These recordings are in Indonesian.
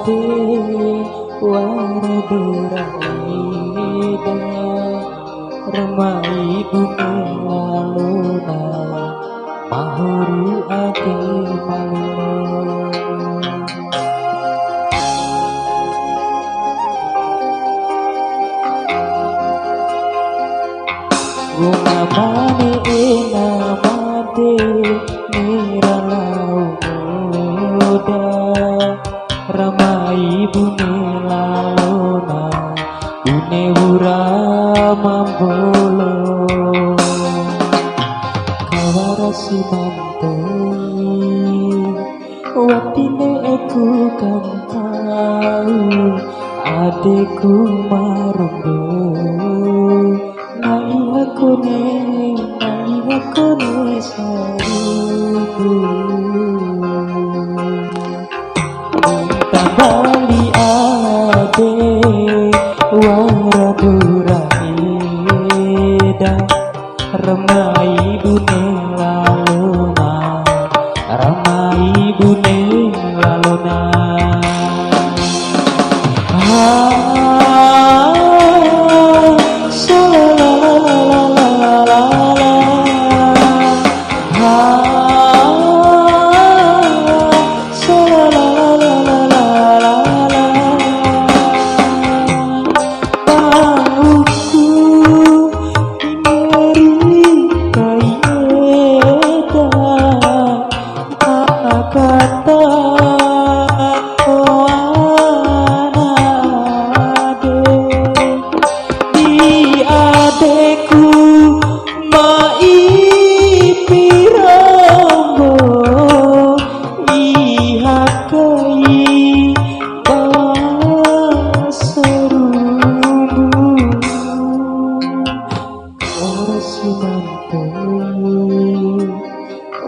ade waradoraida remai bumi laluna mahuru ade maluna bunga mane enamade niralau muda ramai bune lalona bune wura mambolo kawarasi mantoi watine aku kan tahu adekku marumbo nai aku ne sarubu tambali ade waraduraida remai bune lalona ramai bune lalona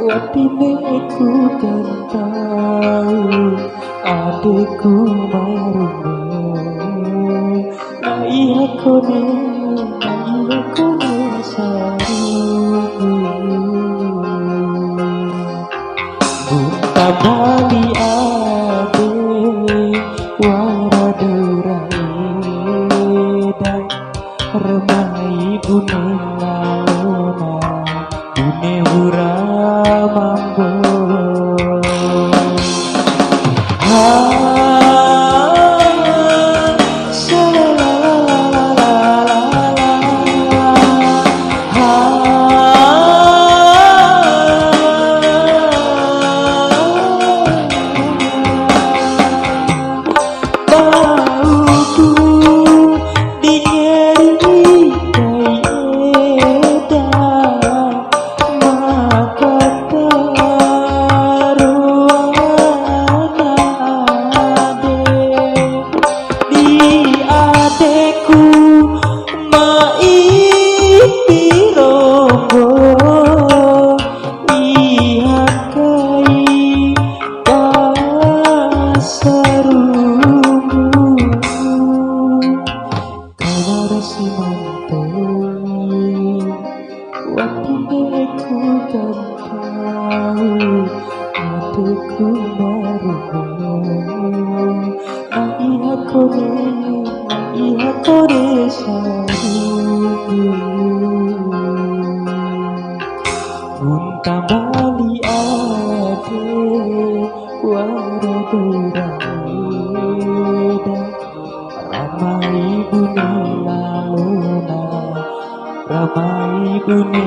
watine ku kan tahu adekku marumbo nai aku ne sarubu bunta bali ade waraduraida remai bune lalona bune wura mambolo watine ku kan tahu adekku marumbo nai aku ne sarubu bunta bali ade waraduraida ramai bune lalona ramai bune